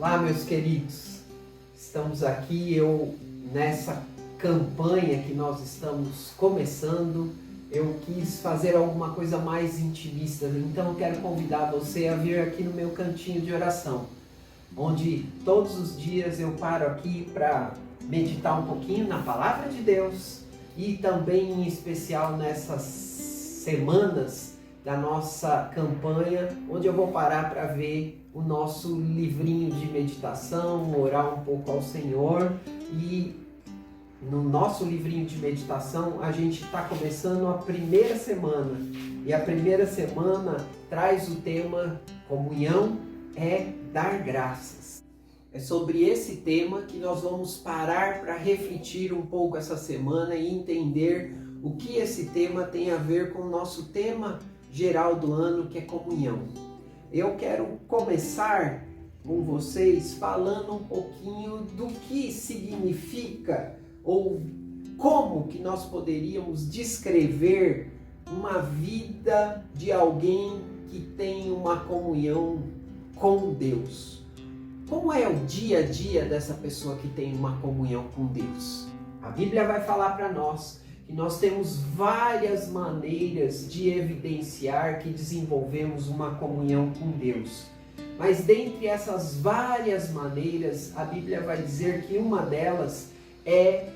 Olá, meus queridos, estamos aqui, nessa campanha que nós estamos começando, eu quis fazer alguma coisa mais intimista, então eu quero convidar você a vir aqui no meu cantinho de oração, onde todos os dias eu paro aqui para meditar um pouquinho na Palavra de Deus e também em especial nessas semanas da nossa campanha, onde eu vou parar para ver o nosso livrinho de meditação, orar um pouco ao Senhor. E no nosso livrinho de meditação a gente está começando a primeira semana, e a primeira semana traz o tema comunhão é dar graças. É sobre esse tema que nós vamos parar para refletir um pouco essa semana e entender o que esse tema tem a ver com o nosso tema geral do ano, que é comunhão. Eu quero começar com vocês falando um pouquinho do que significa ou como que nós poderíamos descrever uma vida de alguém que tem uma comunhão com Deus. Como é o dia a dia dessa pessoa que tem uma comunhão com Deus? A Bíblia vai falar para nós que nós temos várias maneiras de evidenciar que desenvolvemos uma comunhão com Deus. Mas dentre essas várias maneiras, a Bíblia vai dizer que uma delas é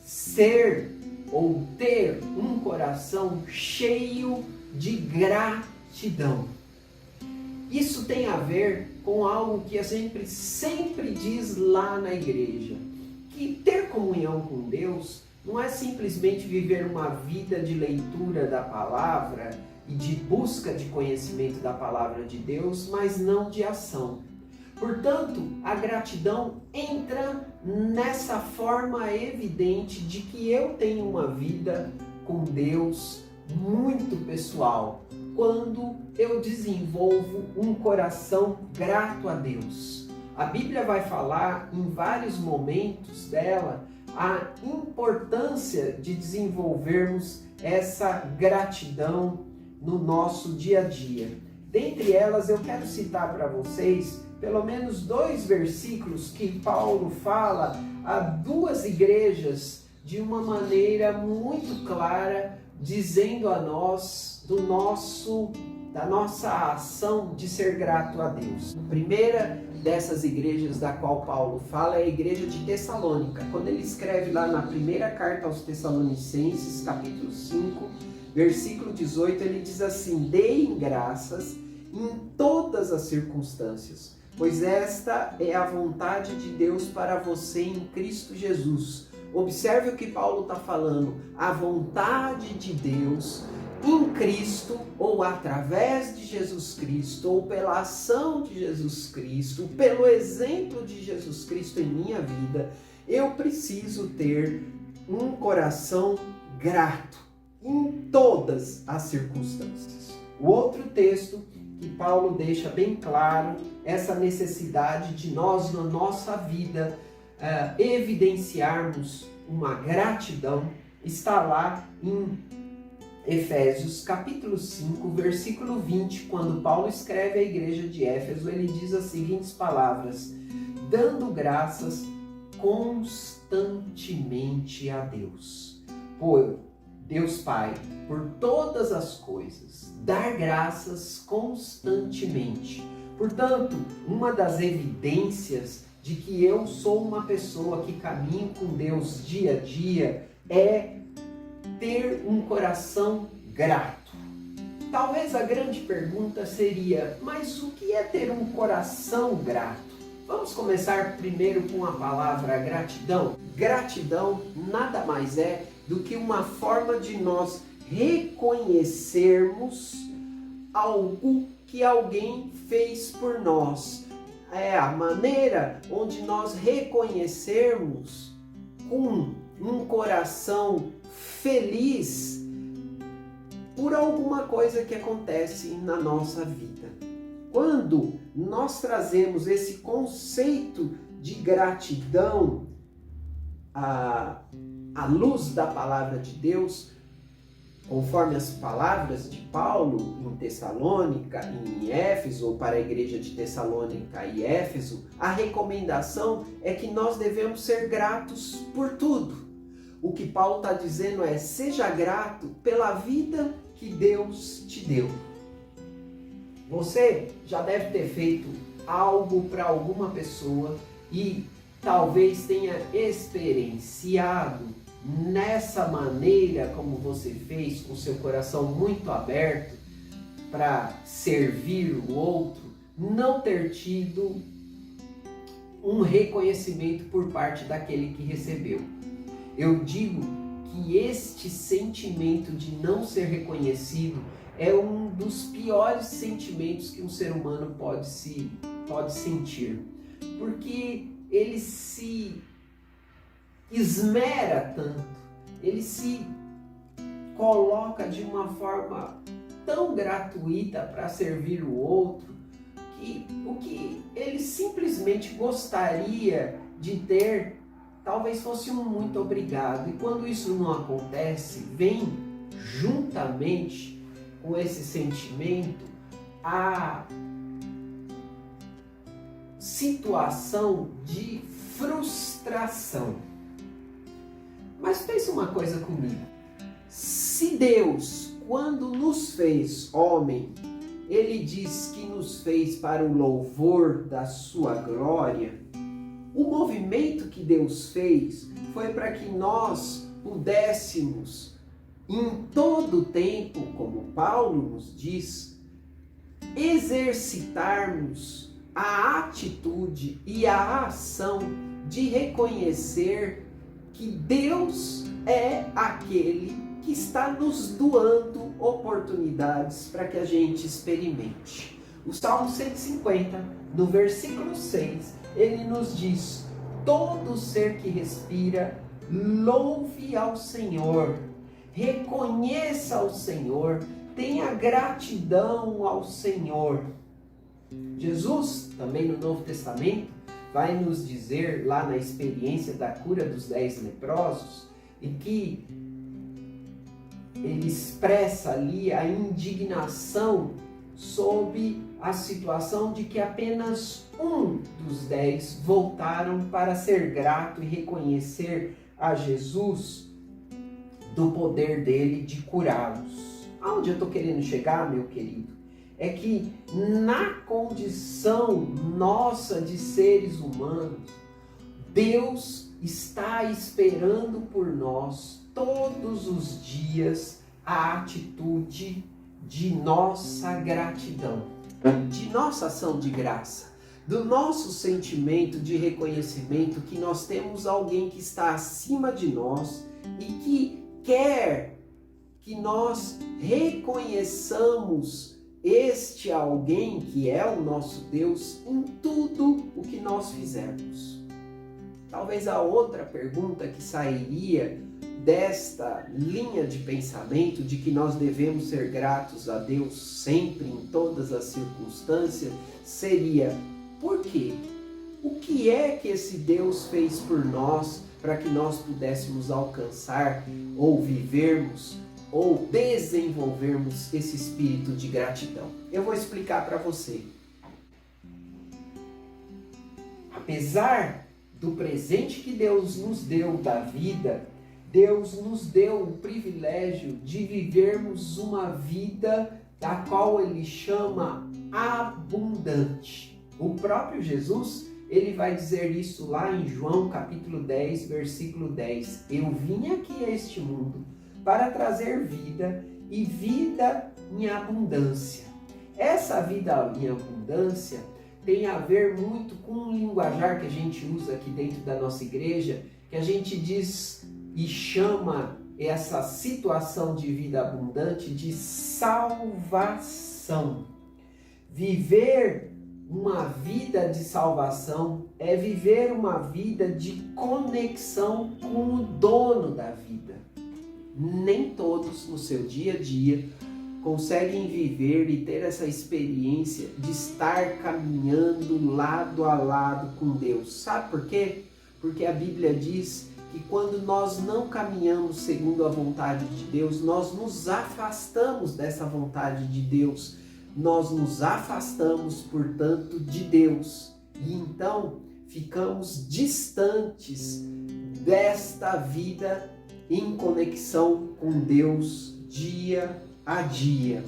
ser ou ter um coração cheio de gratidão. Isso tem a ver com algo que a gente sempre diz lá na igreja, que ter comunhão com Deus não é simplesmente viver uma vida de leitura da palavra e de busca de conhecimento da palavra de Deus, mas não de ação. Portanto, a gratidão entra nessa forma evidente de que eu tenho uma vida com Deus muito pessoal, quando eu desenvolvo um coração grato a Deus. A Bíblia vai falar em vários momentos dela a importância de desenvolvermos essa gratidão no nosso dia a dia. Dentre elas, eu quero citar para vocês pelo menos 2 versículos que Paulo fala a 2 igrejas de uma maneira muito clara, dizendo a nós da nossa ação de ser grato a Deus. A primeira dessas igrejas da qual Paulo fala é a igreja de Tessalônica. Quando ele escreve lá na primeira carta aos Tessalonicenses, capítulo 5, versículo 18, ele diz assim: deem graças em todas as circunstâncias, pois esta é a vontade de Deus para você em Cristo Jesus. Observe o que Paulo está falando, a vontade de Deus em Cristo, ou através de Jesus Cristo, ou pela ação de Jesus Cristo, pelo exemplo de Jesus Cristo em minha vida, eu preciso ter um coração grato em todas as circunstâncias. O outro texto que Paulo deixa bem claro essa necessidade de nós, na nossa vida, evidenciarmos uma gratidão, está lá em Efésios capítulo 5, versículo 20, quando Paulo escreve à igreja de Éfeso, ele diz as seguintes palavras: dando graças constantemente a Deus. Por Deus Pai, por todas as coisas, dar graças constantemente. Portanto, uma das evidências de que eu sou uma pessoa que caminha com Deus dia a dia é ter um coração grato. Talvez a grande pergunta seria: mas o que é ter um coração grato? Vamos começar primeiro com a palavra gratidão. Gratidão nada mais é do que uma forma de nós reconhecermos algo que alguém fez por nós. É a maneira onde nós reconhecermos com um coração feliz por alguma coisa que acontece na nossa vida. Quando nós trazemos esse conceito de gratidão à luz da palavra de Deus, Conforme as palavras de Paulo em Tessalônica, em Éfeso, ou para a igreja de Tessalônica e Éfeso, a recomendação é que nós devemos ser gratos por tudo. O que Paulo está dizendo é: seja grato pela vida que Deus te deu. Você já deve ter feito algo para alguma pessoa e talvez tenha experienciado nessa maneira como você fez, com seu coração muito aberto para servir o outro, não ter tido um reconhecimento por parte daquele que recebeu. Eu digo que este sentimento de não ser reconhecido é um dos piores sentimentos que um ser humano pode sentir, porque ele se esmera tanto, ele se coloca de uma forma tão gratuita para servir o outro, que o que ele simplesmente gostaria de ter talvez fosse um muito obrigado. E quando isso não acontece, vem juntamente com esse sentimento a situação de frustração. Mas pense uma coisa comigo. Se Deus, quando nos fez homem, Ele diz que nos fez para o louvor da sua glória, o movimento que Deus fez foi para que nós pudéssemos, em todo o tempo, como Paulo nos diz, exercitarmos a atitude e a ação de reconhecer que Deus é aquele que está nos doando oportunidades para que a gente experimente. O Salmo 150, no versículo 6, ele nos diz: todo ser que respira, louve ao Senhor, reconheça ao Senhor, tenha gratidão ao Senhor. Jesus, também no Novo Testamento, vai nos dizer lá na experiência da cura dos 10 leprosos, em que ele expressa ali a indignação sob a situação de que apenas um dos 10 voltaram para ser grato e reconhecer a Jesus do poder dele de curá-los. Aonde eu estou querendo chegar, meu querido? É que na condição nossa de seres humanos, Deus está esperando por nós todos os dias a atitude de nossa gratidão, de nossa ação de graça, do nosso sentimento de reconhecimento que nós temos alguém que está acima de nós e que quer que nós reconheçamos este alguém que é o nosso Deus em tudo o que nós fizermos. Talvez a outra pergunta que sairia desta linha de pensamento de que nós devemos ser gratos a Deus sempre, em todas as circunstâncias, seria: por quê? O que é que esse Deus fez por nós para que nós pudéssemos alcançar ou vivermos ou desenvolvermos esse espírito de gratidão? Eu vou explicar para você. Apesar do presente que Deus nos deu da vida, Deus nos deu o privilégio de vivermos uma vida da qual Ele chama abundante. O próprio Jesus, ele vai dizer isso lá em João capítulo 10, versículo 10. Eu vim aqui a este mundo para trazer vida e vida em abundância. Essa vida em abundância tem a ver muito com um linguajar que a gente usa aqui dentro da nossa igreja, que a gente diz e chama essa situação de vida abundante de salvação. Viver uma vida de salvação é viver uma vida de conexão com o dono da vida. Nem todos no seu dia a dia conseguem viver e ter essa experiência de estar caminhando lado a lado com Deus. Sabe por quê? Porque a Bíblia diz que quando nós não caminhamos segundo a vontade de Deus, nós nos afastamos dessa vontade de Deus. Nós nos afastamos, portanto, de Deus. E então ficamos distantes desta vida em conexão com Deus dia a dia.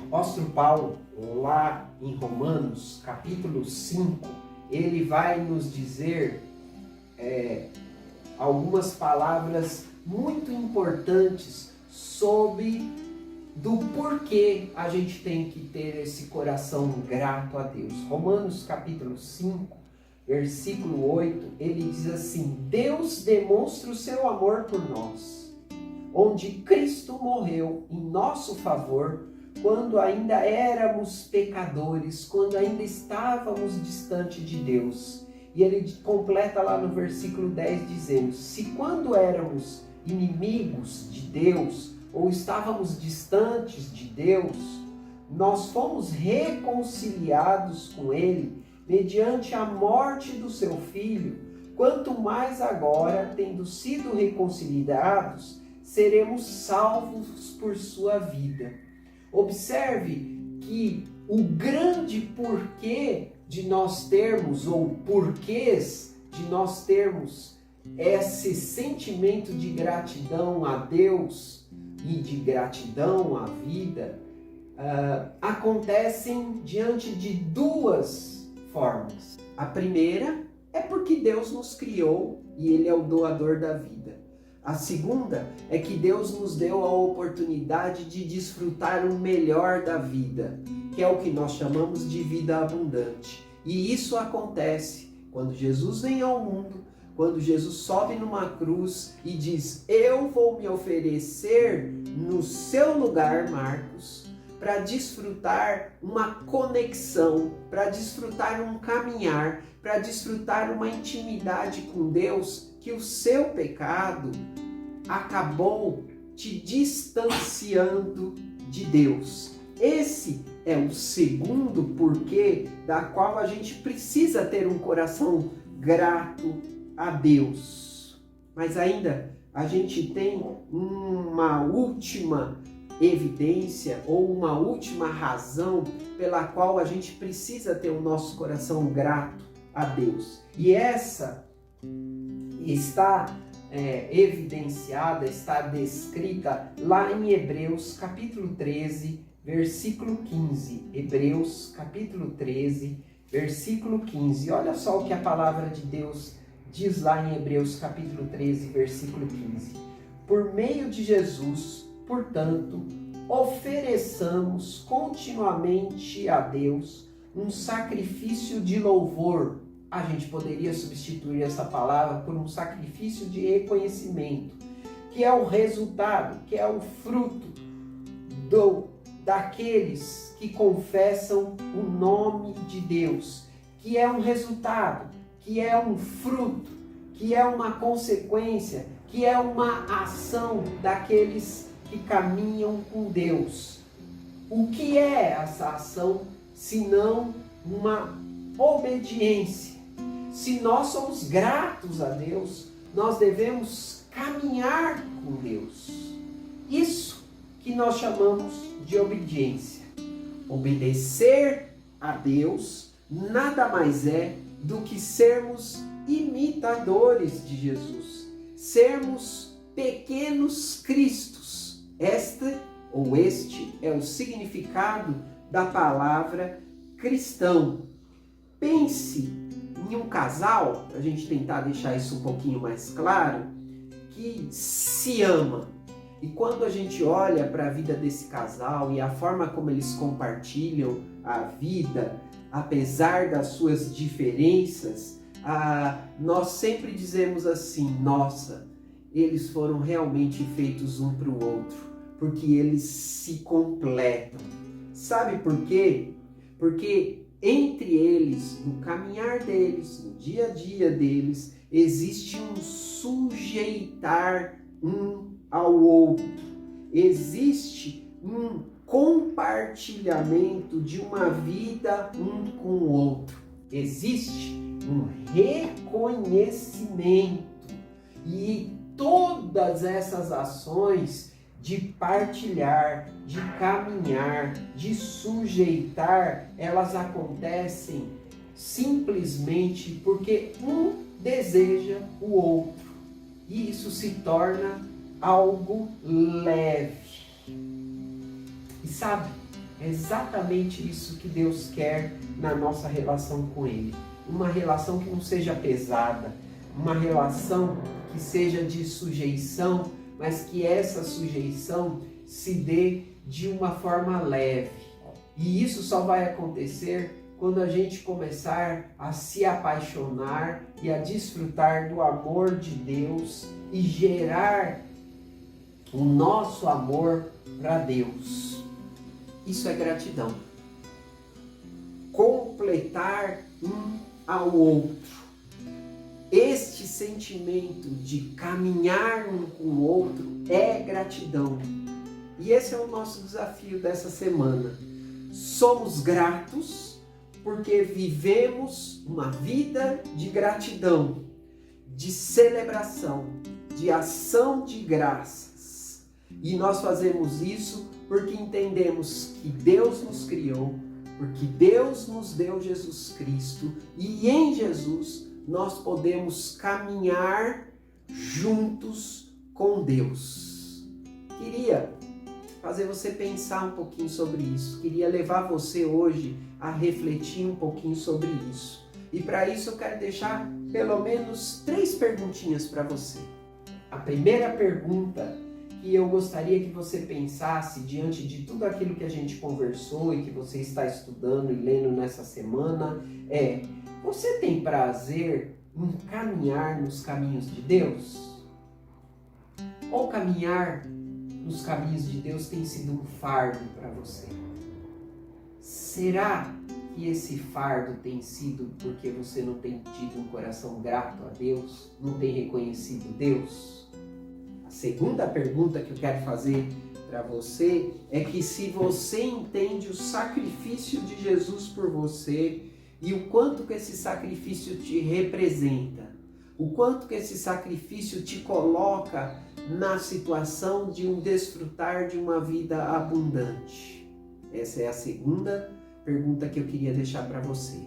O apóstolo Paulo, lá em Romanos, capítulo 5, ele vai nos dizer algumas palavras muito importantes sobre do porquê a gente tem que ter esse coração grato a Deus. Romanos capítulo 5, versículo 8, ele diz assim: Deus demonstra o seu amor por nós, onde Cristo morreu em nosso favor, quando ainda éramos pecadores, quando ainda estávamos distante de Deus. E ele completa lá no versículo 10 dizendo: se quando éramos inimigos de Deus, ou estávamos distantes de Deus, nós fomos reconciliados com Ele mediante a morte do seu Filho, quanto mais agora, tendo sido reconciliados, seremos salvos por sua vida. Observe que o grande porquê de nós termos, ou porquês de nós termos esse sentimento de gratidão a Deus e de gratidão à vida, acontecem diante de duas formas. A primeira é porque Deus nos criou e Ele é o doador da vida. A segunda é que Deus nos deu a oportunidade de desfrutar o melhor da vida, que é o que nós chamamos de vida abundante. E isso acontece quando Jesus vem ao mundo, quando Jesus sobe numa cruz e diz: eu vou me oferecer no seu lugar, Marcos, para desfrutar uma conexão, para desfrutar um caminhar, para desfrutar uma intimidade com Deus, que o seu pecado acabou te distanciando de Deus. Esse é o segundo porquê da qual a gente precisa ter um coração grato a Deus. Mas ainda a gente tem uma última evidência ou uma última razão pela qual a gente precisa ter o nosso coração grato a Deus. E essa está evidenciada, está descrita lá em Hebreus capítulo 13, versículo 15. Hebreus capítulo 13, versículo 15. Olha só o que a palavra de Deus diz lá em Hebreus capítulo 13, versículo 15. Por meio de Jesus, portanto, ofereçamos continuamente a Deus um sacrifício de louvor. A gente poderia substituir essa palavra por um sacrifício de reconhecimento, que é o resultado, que é o fruto daqueles que confessam o nome de Deus, que é um resultado, que é um fruto, que é uma consequência, que é uma ação daqueles que caminham com Deus. O que é essa ação, senão uma obediência? Se nós somos gratos a Deus, nós devemos caminhar com Deus. Isso que nós chamamos de obediência. Obedecer a Deus nada mais é do que sermos imitadores de Jesus, sermos pequenos Cristos. Este é o significado da palavra cristão. Pense em um casal, para a gente tentar deixar isso um pouquinho mais claro, que se ama. E quando a gente olha para a vida desse casal e a forma como eles compartilham a vida, apesar das suas diferenças, nós sempre dizemos assim: nossa, eles foram realmente feitos um para o outro, porque eles se completam. Sabe por quê? Porque entre eles, no caminhar deles, no dia a dia deles, existe um sujeitar um ao outro. Existe um compartilhamento de uma vida um com o outro. existe um reconhecimento. E todas essas ações de partilhar, de caminhar, de sujeitar, elas acontecem simplesmente porque um deseja o outro. E isso se torna algo leve. E sabe, é exatamente isso que Deus quer na nossa relação com Ele. Uma relação que não seja pesada, uma relação que seja de sujeição, mas que essa sujeição se dê de uma forma leve. E isso só vai acontecer quando a gente começar a se apaixonar e a desfrutar do amor de Deus e gerar o nosso amor para Deus. Isso é gratidão. Completar um ao outro. Este sentimento de caminhar um com o outro é gratidão. E esse é o nosso desafio dessa semana. Somos gratos porque vivemos uma vida de gratidão, de celebração, de ação de graças. E nós fazemos isso porque entendemos que Deus nos criou, porque Deus nos deu Jesus Cristo e em Jesus nós podemos caminhar juntos com Deus. Queria fazer você pensar um pouquinho sobre isso. Queria levar você hoje a refletir um pouquinho sobre isso. E para isso eu quero deixar pelo menos 3 perguntinhas para você. A primeira pergunta que eu gostaria que você pensasse diante de tudo aquilo que a gente conversou e que você está estudando e lendo nessa semana é: você tem prazer em caminhar nos caminhos de Deus? Ou caminhar nos caminhos de Deus tem sido um fardo para você? Será que esse fardo tem sido porque você não tem tido um coração grato a Deus? Não tem reconhecido Deus? A segunda pergunta que eu quero fazer para você é que se você entende o sacrifício de Jesus por você e o quanto que esse sacrifício te representa, o quanto que esse sacrifício te coloca na situação de um desfrutar de uma vida abundante. Essa é a segunda pergunta que eu queria deixar para você.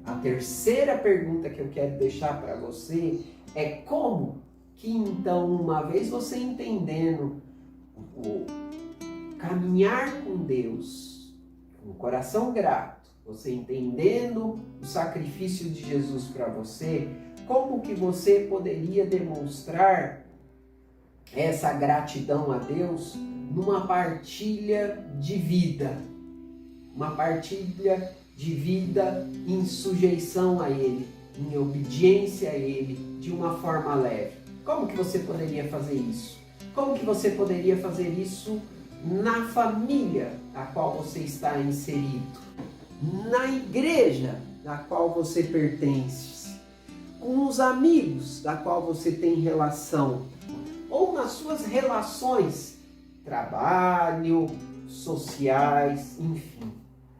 A terceira pergunta que eu quero deixar para você é como que então, uma vez você entendendo o caminhar com Deus, com o coração grato, você entendendo o sacrifício de Jesus para você, como que você poderia demonstrar essa gratidão a Deus numa partilha de vida? Uma partilha de vida em sujeição a Ele, em obediência a Ele, de uma forma leve. Como que você poderia fazer isso? Como que você poderia fazer isso na família a qual você está inserido? Na igreja da qual você pertence? Com os amigos da qual você tem relação? Ou nas suas relações, trabalho, sociais, enfim.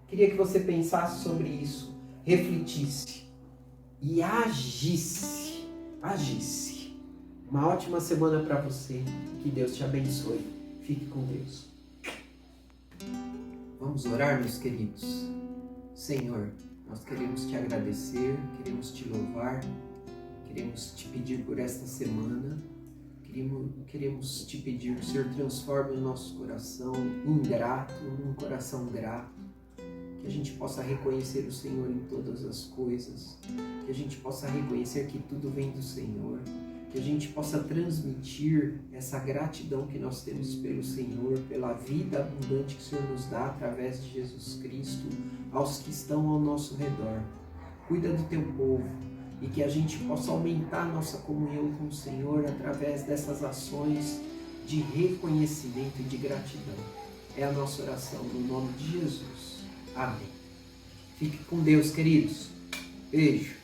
Queria que você pensasse sobre isso, refletisse e agisse. Agisse. Uma ótima semana para você. Que Deus te abençoe. Fique com Deus. Vamos orar, meus queridos. Senhor, nós queremos te agradecer, queremos te louvar, queremos te pedir por esta semana. Queremos te pedir que o Senhor transforme o nosso coração ingrato num coração grato. Que a gente possa reconhecer o Senhor em todas as coisas. Que a gente possa reconhecer que tudo vem do Senhor. Que a gente possa transmitir essa gratidão que nós temos pelo Senhor, pela vida abundante que o Senhor nos dá através de Jesus Cristo, aos que estão ao nosso redor. Cuida do teu povo e que a gente possa aumentar a nossa comunhão com o Senhor através dessas ações de reconhecimento e de gratidão. É a nossa oração no nome de Jesus. Amém. Fique com Deus, queridos. Beijo.